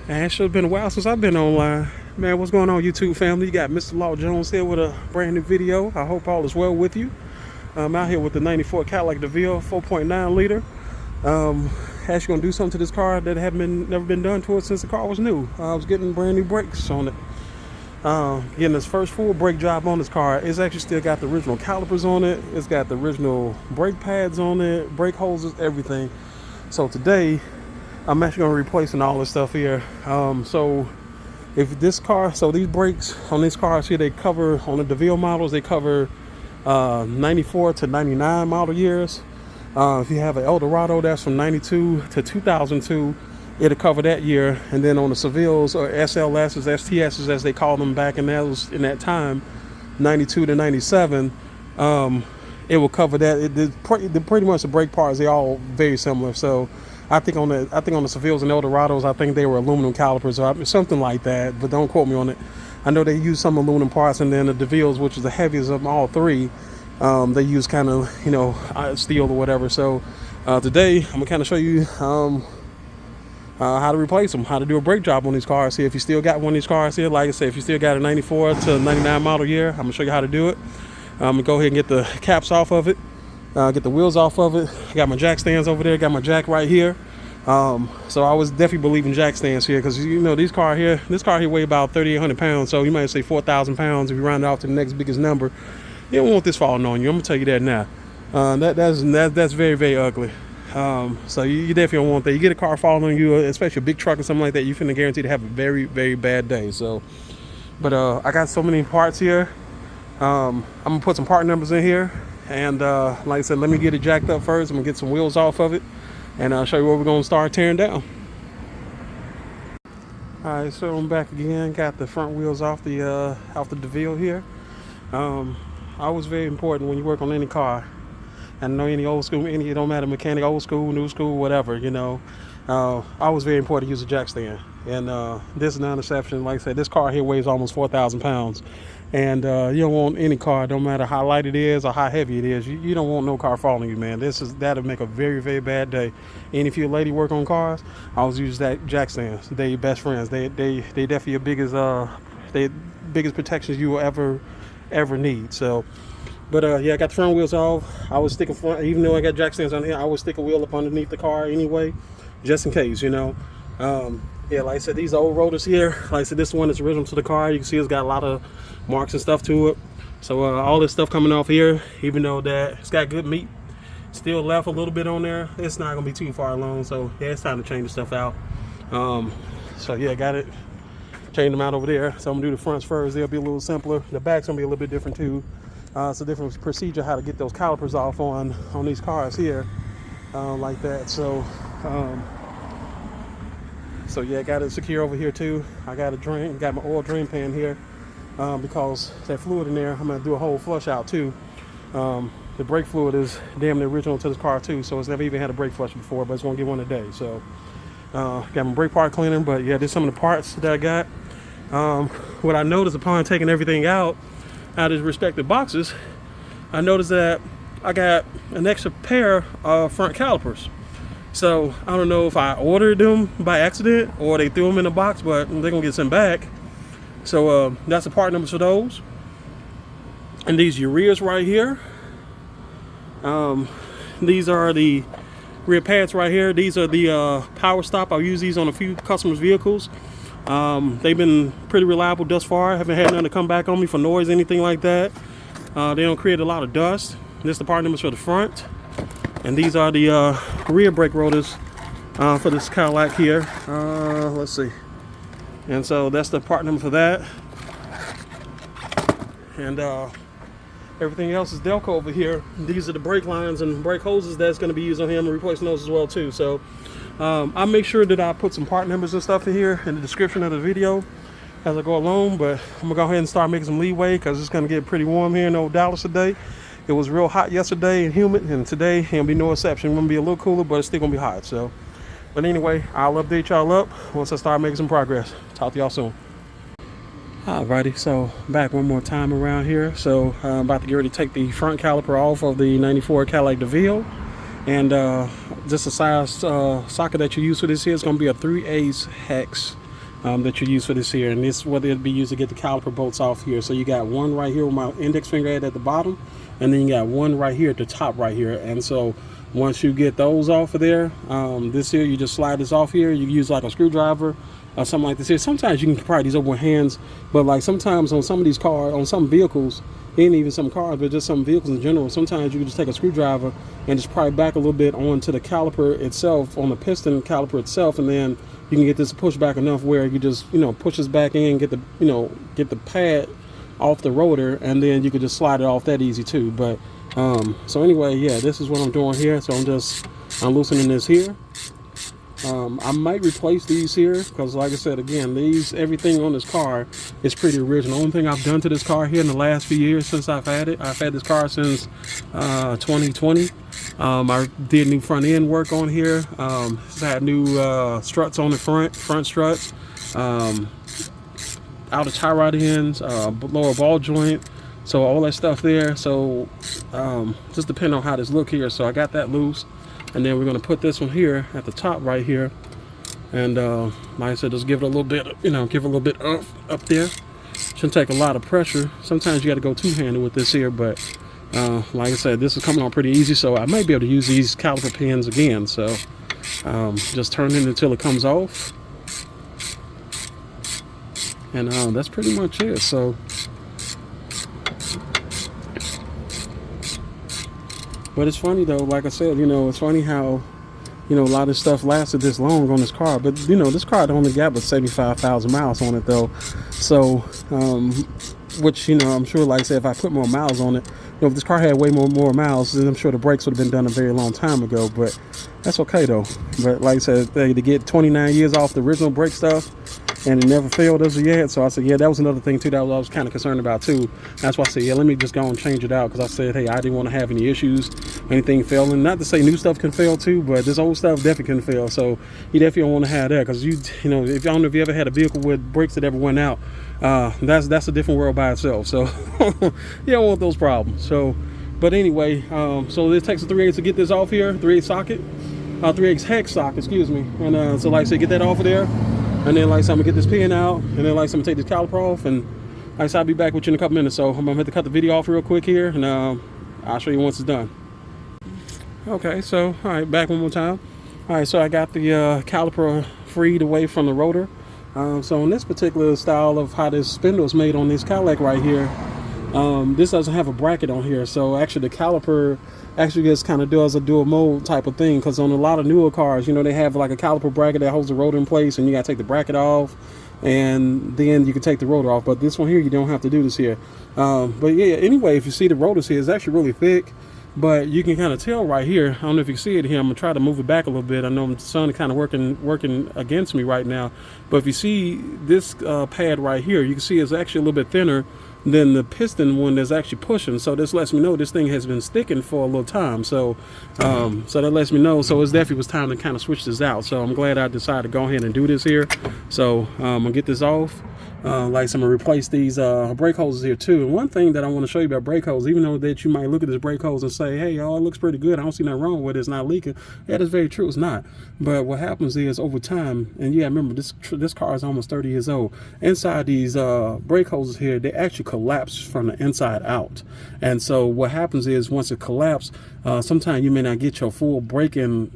Man, it should have been a while since I've been online. Man, what's going on, YouTube family? You got Mr. Law Jones here with a brand new video. I hope all is well with you. I'm out here with the 94 Cadillac Deville 4.9 liter. Actually gonna do something to this car that never been done to it since the car was new. I was getting brand new brakes on it. Getting this first full brake job on this car. It's actually still got the original calipers on it. It's got the original brake pads on it, brake hoses, everything. So today, I'm actually going to be replacing all this stuff here. So these brakes on these cars here, they cover, on the DeVille models, they cover 94 to 99 model years. If you have an Eldorado that's from 92 to 2002, it'll cover that year. And then on the Sevilles or SLSs, STSs as they call them back in that time, 92 to 97, it will cover that. Pretty much the brake parts, they're all very similar. So I think on the Sevilles and Eldorados, I think they were aluminum calipers or something like that, but don't quote me on it. I know they use some aluminum parts, and then the DeVilles, which is the heaviest of them all three, they use kind of, steel or whatever. So today I'm gonna kind of show you how to replace them, how to do a brake job on these cars here. If you still got one of these cars here, like I said, if you still got a 94 to 99 model year, I'm gonna show you how to do it. I'm gonna go ahead and get the caps off of it. Get the wheels off of it. I got my jack stands over there, got my jack right here. So I was definitely believing jack stands here, because this car here weigh about 3,800 pounds, so you might say 4,000 pounds if you round it off to the next biggest number. You don't want this falling on you, I'm gonna tell you that now. That's very, very ugly. So you definitely don't want that. You get a car falling on you, especially a big truck or something like that, you're finna guarantee to have a very, very bad day. So, but I got so many parts here. I'm gonna put some part numbers in here. And like I said, let me get it jacked up first. I'm gonna get some wheels off of it, and I'll show you what we're gonna start tearing down. All right, so I'm back again. Got the front wheels off the DeVille here. Always very important when you work on any car. And know any old school, it don't matter, mechanic, old school, new school, whatever. Always very important to use a jack stand. And this is not an exception. Like I said, this car here weighs almost 4,000 pounds. And you don't want any car, no matter how light it is or how heavy it is, you don't want no car falling you, man. That'll make a very, very bad day. And if you're a lady work on cars, I always use that jack stands. They're your best friends. They definitely your biggest protections you will ever need. So, but yeah, I got the front wheels off. I was sticking front, even though I got jack stands on here, I would stick a wheel up underneath the car anyway, just in case, Yeah, like I said, these old rotors here, like I said, this one is original to the car. You can see it's got a lot of marks and stuff to it. So all this stuff coming off here, even though that it's got good meat, still left a little bit on there, it's not gonna be too far along. So yeah, it's time to change the stuff out. So yeah, got it, changed them out over there. So I'm gonna do the fronts first. They'll be a little simpler. The back's gonna be a little bit different too. It's a different procedure how to get those calipers off on these cars here, like that. So so yeah, got it secure over here too. I got my oil drain pan here, because that fluid in there, I'm gonna do a whole flush out too. The brake fluid is damn near original to this car too, so it's never even had a brake flush before, but it's gonna get one today. So got my brake part cleaner, but yeah, there's some of the parts that I got. What I noticed upon taking everything out of its respective boxes, I noticed that I got an extra pair of front calipers. So I don't know if I ordered them by accident or they threw them in a box, but they're gonna get sent back. So that's the part numbers for those. And these rears right here, these are the rear pads right here. These are the power stop. I've used these on a few customers' vehicles. They've been pretty reliable thus far. Haven't had none to come back on me for noise, anything like that. They don't create a lot of dust. This is the part numbers for the front. And these are the rear brake rotors for this Cadillac here. Let's see. And so that's the part number for that. And everything else is Delco over here. These are the brake lines and brake hoses that's going to be used on him, and replacing those as well too. So I'll make sure that I put some part numbers and stuff in here in the description of the video as I go along. But I'm going to go ahead and start making some leeway, because it's going to get pretty warm here in Old Dallas today. It was real hot yesterday and humid, and today it'll be no exception. It's gonna be a little cooler, but it's still gonna be hot. So, but anyway, I'll update y'all up once I start making some progress. Talk to y'all soon. Alrighty, so back one more time around here. So I'm about to get ready to take the front caliper off of the 94 Cadillac Deville, and just the size socket that you use for this here is gonna be a 3/8 hex that you use for this here, and this whether it be used to get the caliper bolts off here. So you got one right here with my index finger at the bottom, and then you got one right here at the top right here. And so once you get those off of there, this here, you just slide this off here. You use like a screwdriver or something like this here. Sometimes you can pry these open with hands, but like sometimes on some of these cars, on some vehicles, ain't even some cars, but just some vehicles in general, sometimes you can just take a screwdriver and just pry back a little bit onto the caliper itself, on the piston caliper itself, and then you can get this to push back enough where you just, you know, push this back in, get the, you know, get the pad off the rotor, and then you could just slide it off that easy too. But so anyway, yeah, this is what I'm doing here. So I'm loosening this here. I might replace these here because, like I said, again, everything on this car is pretty original. The only thing I've done to this car here in the last few years since I've had this car since 2020. I did new front end work on here. Had new struts on the front struts, outer tie rod ends, lower ball joint, so all that stuff there. So just depending on how this look here. So I got that loose. And then we're going to put this one here at the top right here. And like I said, just give it a little bit, you know, give it a little bit up there. Shouldn't take a lot of pressure. Sometimes you got to go two-handed with this here. But like I said, this is coming on pretty easy. So I might be able to use these caliper pins again. So just turn it until it comes off. And that's pretty much it. So but it's funny though, like I said, you know, it's funny how, you know, a lot of stuff lasted this long on this car. But, you know, this car only got but 75,000 miles on it though. So, which, you know, I'm sure, like I said, if I put more miles on it, you know, if this car had way more miles, then I'm sure the brakes would have been done a very long time ago. But that's okay though. But like I said, to get 29 years off the original brake stuff, and it never failed as of yet. So I said, yeah, that was another thing too that I was kind of concerned about too. That's why I said, yeah, let me just go and change it out, because I said, hey, I didn't want to have any issues, anything failing. Not to say new stuff can fail too, but this old stuff definitely can fail. So you definitely don't want to have that, because you know, if I don't know if you ever had a vehicle with brakes that ever went out, that's a different world by itself. So you don't want those problems. So, but anyway, so it takes a 3/8 to get this off here, 3/8 socket, 3/8 hex socket, excuse me. And so like I said, get that off of there. And then, like I said, I'm gonna get this pin out, and then, like I said, I'm gonna take this caliper off, and like I said, I'll be back with you in a couple minutes. So I'm gonna have to cut the video off real quick here, and I'll show you once it's done. Okay, so all right, back one more time. All right, so I got the caliper freed away from the rotor. So in this particular style of how this spindle is made on this Cadillac right here, this doesn't have a bracket on here. So actually, the caliper actually just kind of does a dual mode type of thing, because on a lot of newer cars, you know, they have like a caliper bracket that holds the rotor in place, and you got to take the bracket off, and then you can take the rotor off. But this one here, you don't have to do this here. But yeah, anyway, if you see the rotors here, it's actually really thick, but you can kind of tell right here. I don't know if you can see it here. I'm gonna try to move it back a little bit. I know the sun is kind of working against me right now, but if you see this pad right here, you can see it's actually a little bit thinner than the piston one that's actually pushing. So this lets me know this thing has been sticking for a little time. So so that lets me know. So it definitely was time to kind of switch this out. So I'm glad I decided to go ahead and do this here. So I'm gonna get this off. Like so I'm gonna replace these brake hoses here too. And one thing that I want to show you about brake hose, even though that you might look at this brake hose and say, hey, oh, it looks pretty good, I don't see nothing wrong with it, it's not leaking. That is very true, it's not. But what happens is, over time, and yeah, remember this car is almost 30 years old, inside these brake hoses here, they actually collapse from the inside out. And so what happens is, once it collapses, sometimes you may not get your full braking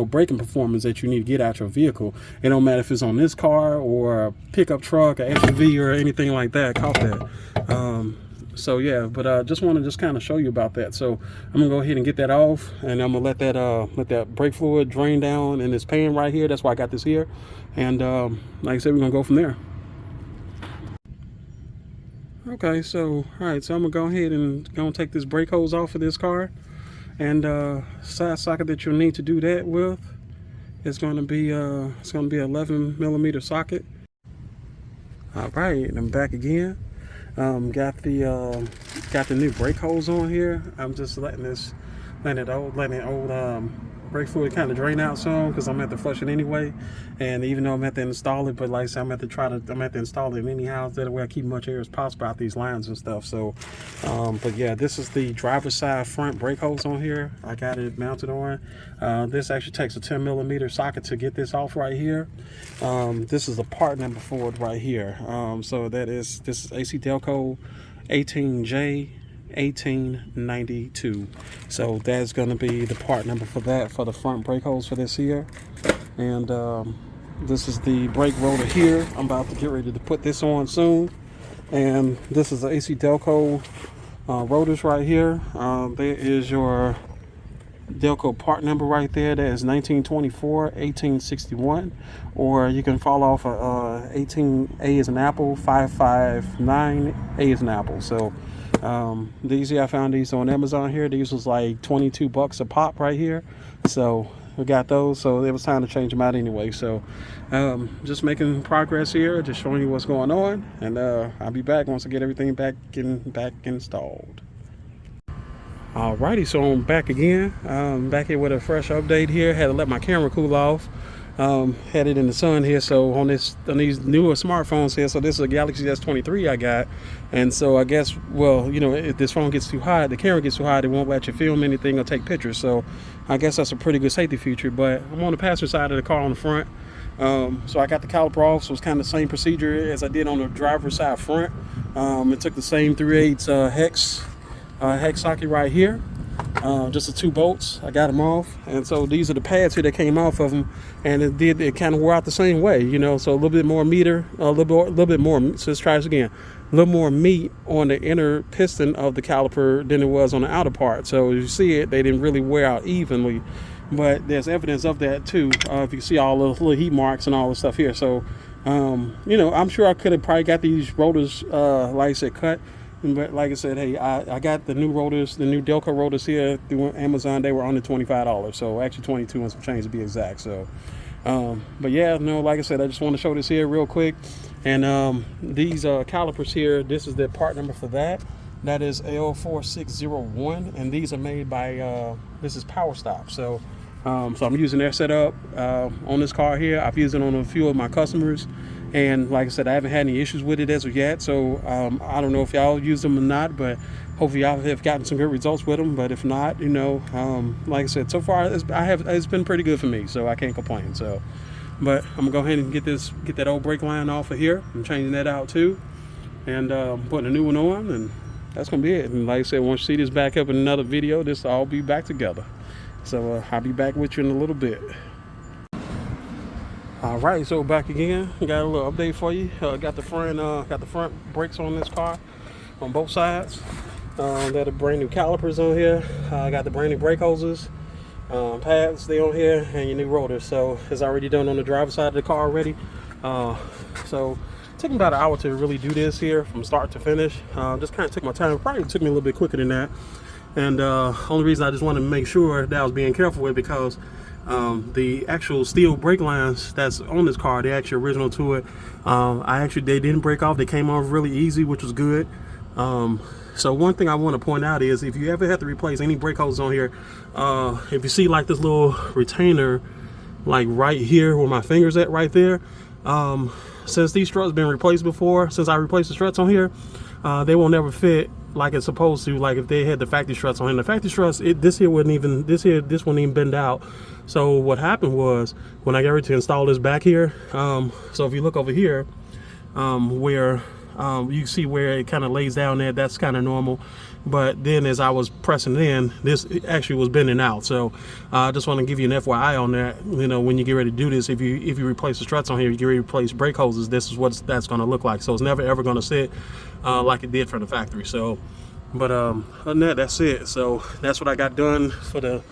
braking performance that you need to get out your vehicle. It don't matter if it's on this car or a pickup truck, a SUV, or anything like that. Caught that. So yeah, but just want to just kind of show you about that. So I'm gonna go ahead and get that off, and I'm gonna let that brake fluid drain down in this pan right here. That's why I got this here. And like I said, we're gonna go from there. Okay, so all right, so I'm gonna go ahead and take this brake hose off of this car. And side socket that you'll need to do that with is going to be 11mm socket. All right, I'm back again. Got the new brake hose on here. I'm just letting it brake fluid kind of drain out soon because I'm going to have to flush it anyway. And even though I'm going to have to install it, but like I said, I'm going to have to install it anyhow. That way I keep much air as possible out these lines and stuff. So, but yeah, this is the driver's side front brake hose on here. I got it mounted on. This actually takes a 10mm socket to get this off right here. This is the part number for it right here. So this is AC Delco 18J 1892. So that's going to be the part number for that, for the front brake hose for this here. And this is the brake rotor here. I'm about to get ready to put this on soon. And this is the AC Delco rotors right here. There is your Delco part number right there. That is 1924 1861, or you can fall off 18A as an apple 559 A as an apple. So these here, I found these on Amazon here. These was like $22 a pop right here. So we got those, so it was time to change them out anyway. So just making progress here, just showing you what's going on, and I'll be back once I get everything back installed. Alrighty, so I'm back again. Back here with a fresh update here. Had to let my camera cool off. Had it in the sun here, so on these newer smartphones here. So this is a Galaxy S23 I got, and so I guess, well, you know, if this phone gets too hot, the camera gets too hot, it won't let you film anything or take pictures. So I guess that's a pretty good safety feature. But I'm on the passenger side of the car on the front. So I got the caliper off, so it's kind of the same procedure as I did on the driver's side front. It took the same 3/8 hex socket right here. Just the 2 bolts. I got them off, and so these are the pads here that came off of them, and it kind of wore out the same way, you know. So a little bit more meter, a little bit more. So let's try this again. A little more meat on the inner piston of the caliper than it was on the outer part. So as you see it, they didn't really wear out evenly, but there's evidence of that too. If you see all the little heat marks and all the stuff here. So you know, I'm sure I could have probably got these rotors, like I said, cut. But like I said, hey, I got the new rotors, the new Delco rotors here through Amazon. They were under $25, so actually 22 and some change to be exact. So, but yeah, no, like I said, I just want to show this here real quick. And these calipers here, this is the part number for that. That is L4601, and these are made by this is Power Stop. So, so I'm using their setup on this car here. I've used it on a few of my customers. And like I said, I haven't had any issues with it as of yet. So I don't know if y'all use them or not, but hopefully y'all have gotten some good results with them. But if not, you know, like I said, so far it's been pretty good for me, so I can't complain. So, but I'm gonna go ahead and get that old brake line off of here. I'm changing that out too, and putting a new one on, and that's gonna be it. And like I said, once you see this back up in another video, this will all be back together. So I'll be back with you in a little bit. All right, so back again. Got a little update for you. Got the front brakes on this car on both sides. Got the brand new calipers on here. Got the brand new brake hoses, pads they on here, and your new rotor. So it's already done on the driver's side of the car already. So it took me about an hour to really do this here from start to finish. Just kind of took my time. Probably took me a little bit quicker than that. And only reason I just wanted to make sure that I was being careful with, because the actual steel brake lines that's on this car, they're actually original to it. They didn't break off. They came off really easy, which was good. So one thing I want to point out is, if you ever have to replace any brake hoses on here, if you see like this little retainer, like right here where my finger's at right there, since these struts been replaced before, since I replaced the struts on here, they will never fit like it's supposed to. Like if they had the factory struts on, and the factory struts, this wouldn't even bend out. So what happened was, when I got ready to install this back here, so if you look over here, where you see where it kind of lays down there, that's kind of normal. But then as I was pressing it in, this actually was bending out. So I just want to give you an FYI on that. You know, when you get ready to do this, if you replace the struts on here, you get ready to replace brake hoses, this is what that's going to look like. So it's never ever going to sit like it did from the factory. So, but other than that, that's it. So that's what I got done for the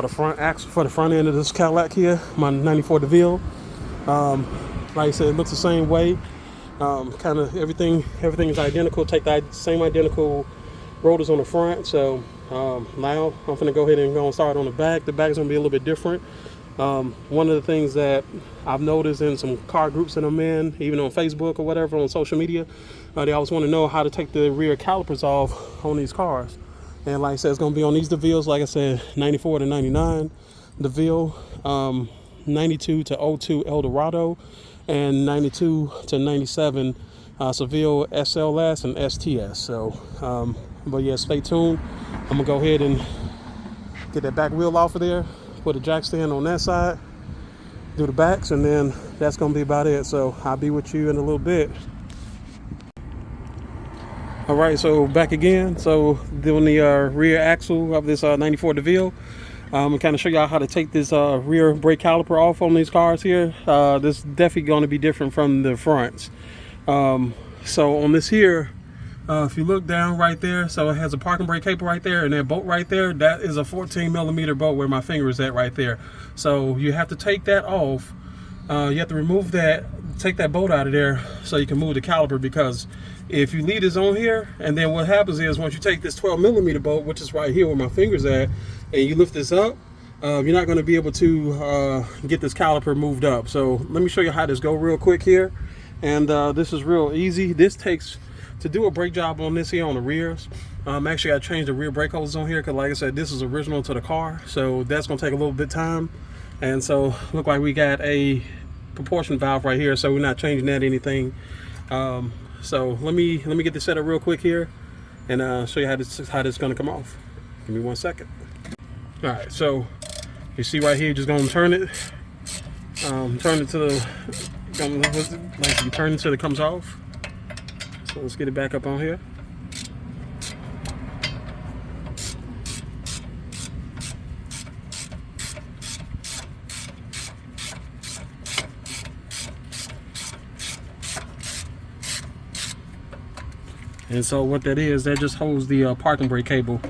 front axle, for the front end of this Cadillac here, my 94 Deville. Like I said, it looks the same way. Kind of everything is identical. Take the same identical rotors on the front. So now I'm gonna go ahead and go and start on the back. The back is gonna be a little bit different. One of the things that I've noticed in some car groups that I'm in, even on Facebook or whatever, on social media, they always want to know how to take the rear calipers off on these cars. And like I said, it's gonna be on these Devilles, like I said, 94 to 99. Deville, 92 to 02 Eldorado, and 92 to 97 Seville SLS and STS. So, but yeah, stay tuned. I'm gonna go ahead and get that back wheel off of there, put a jack stand on that side, do the backs, and then that's gonna be about it. So I'll be with you in a little bit. All right, so back again. So doing the rear axle of this 94 Deville. And kind of show y'all how to take this rear brake caliper off on these cars here. This is definitely going to be different from the fronts. So on this here, if you look down right there, so it has a parking brake cable right there, and that bolt right there, that is a 14mm bolt where my finger is at right there. So you have to take that off. You have to remove that, take that bolt out of there so you can move the caliper, because if you leave this on here, and then what happens is once you take this 12mm bolt, which is right here where my finger's at, and you lift this up, you're not going to be able to get this caliper moved up. So let me show you how this go real quick here. And this is real easy. This takes, to do a brake job on this here on the rears, actually I changed the rear brake hoses on here because, like I said, this is original to the car, so that's going to take a little bit of time. And so look like we got a proportion valve right here, so we're not changing that anything. So let me get this set up real quick here and show you how this is going to come off. Give me 1 second. All right, so you see right here, just gonna turn it to the, like you turn it until it comes off. So let's get it back up on here. And so what that is, that just holds the parking brake cable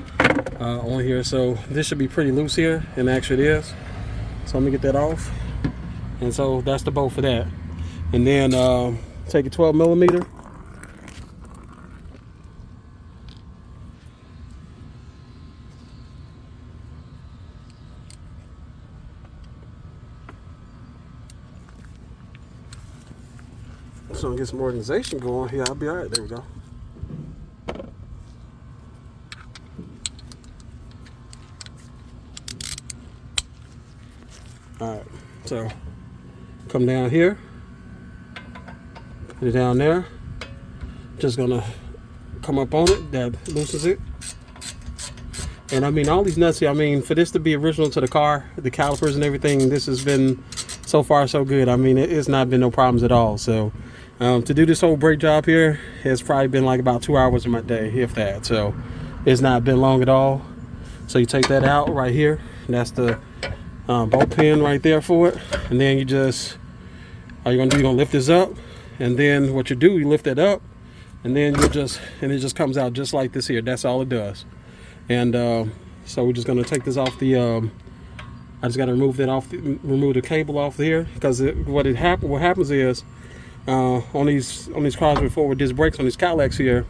on here. So this should be pretty loose here, and actually it is. So let me get that off. And so that's the bolt for that. And then take a 12mm. So get some organization going here. I'll be all right. There we go. All right, so come down here, put it down there. Just gonna come up on it, that loosens it. And I mean, all these nuts here, I mean, for this to be original to the car, the calipers and everything, this has been so far so good. I mean, it's not been no problems at all. So to do this whole brake job here, it's probably been like about 2 hours of my day, if that. So it's not been long at all. So you take that out right here, and that's the bolt pin right there for it. And then you just, all you're gonna do, you're gonna lift this up, and then what you do, you lift it up, and then you just, and it just comes out just like this here. That's all it does. And so we're just gonna take this off the I just got to remove that off, remove the cable off here, because what happens is on these cars before with disc brakes on these Cadillacs here,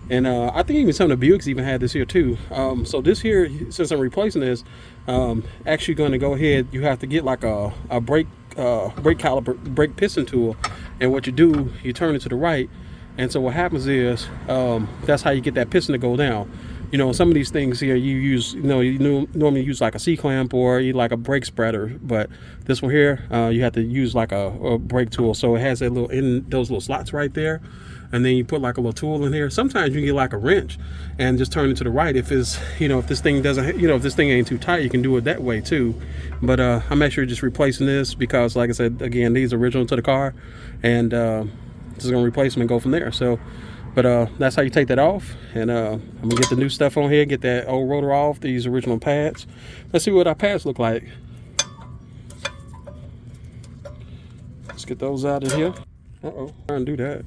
and I think even some of the Buicks even had this here too. So this here, since I'm replacing this, actually going to go ahead, you have to get like a brake caliper, brake piston tool, and what you do, you turn it to the right, and so what happens is that's how you get that piston to go down. You know, some of these things here you use, you normally use like a C-clamp or you like a brake spreader, but this one here, you have to use like a brake tool. So it has that little, in those little slots right there, and then you put like a little tool in here. Sometimes you can get like a wrench and just turn it to the right. If it's, if this thing doesn't, if this thing ain't too tight, you can do it that way too. But I'm actually just replacing this because, like I said, again, these are original to the car, and just gonna replace them and go from there. So. But that's how you take that off, and I'm gonna get the new stuff on here, get that old rotor off, these original pads. Let's see what our pads look like. Let's get those out of here. Trying to do that.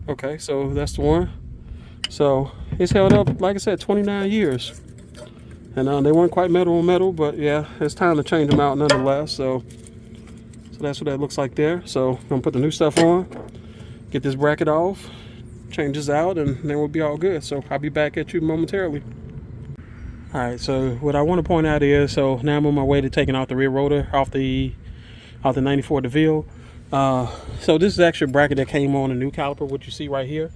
Okay, so that's the one. So it's held up, like I said, 29 years. And they weren't quite metal on metal, but yeah, it's time to change them out nonetheless. So that's what that looks like there. So I'm gonna put the new stuff on, get this bracket off, change this out, and then we'll be all good. So I'll be back at you momentarily. All right, so what I want to point out is, so now I'm on my way to taking out the rear rotor off the 94 Deville. So this is actually a bracket that came on a new caliper, what you see right here.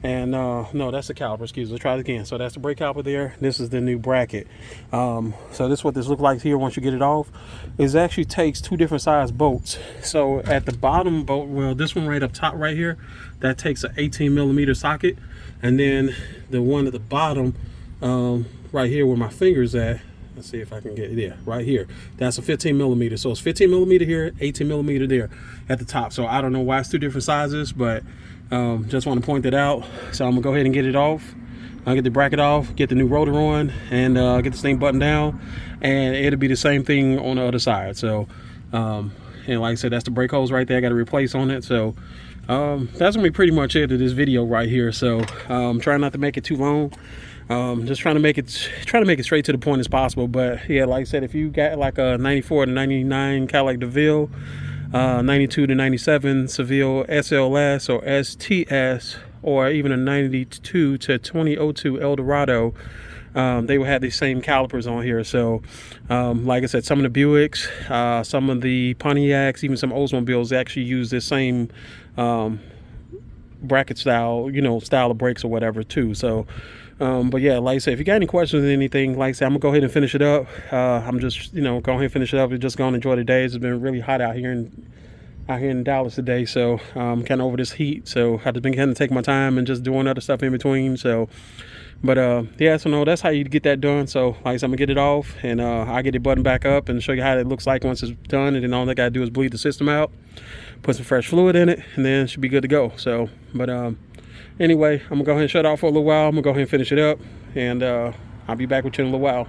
And no, that's the caliper. Excuse me. Let's try it again. So that's the brake caliper there. This is the new bracket. So this is what this looks like here once you get it off. It actually takes two different size bolts. So at the bottom bolt, well, this one right up top right here, that takes an 18mm socket, and then the one at the bottom, right here where my finger's at. Let's see if I can get it there. Right here. That's a 15mm. So it's 15mm here, 18mm there at the top. So I don't know why it's two different sizes, but just want to point that out. So I'm gonna go ahead and get it off. I'll get the bracket off, get the new rotor on, and get this thing buttoned down, and it'll be the same thing on the other side. So and like I said, that's the brake hose right there. I got to replace on it. So that's gonna be pretty much it of this video right here. So trying not to make it too long. Just trying to make it straight to the point as possible. But yeah, like I said, if you got like a 94 to 99 Cadillac Deville, 92 to 97 Seville SLS or STS, or even a 92 to 2002 Eldorado, they will have the same calipers on here. So like I said, some of the Buicks, some of the Pontiacs, even some Oldsmobiles actually use this same bracket style, style of brakes or whatever too. So but yeah, like I said, if you got any questions or anything, like I said, I'm gonna go ahead and finish it up. I'm just go ahead and finish it up. We're just gonna enjoy the days. It's been really hot out here in Dallas today, so I'm kind of over this heat, so I've just been kind of taking my time and just doing other stuff in between. So but yeah, so no, that's how you get that done. So like I said, I'm gonna get it off, and I'll get it buttoned back up and show you how it looks like once it's done. And then all I gotta do is bleed the system out, put some fresh fluid in it, and then it should be good to go. So but anyway, I'm gonna go ahead and shut off for a little while. I'm gonna go ahead and finish it up, and I'll be back with you in a little while.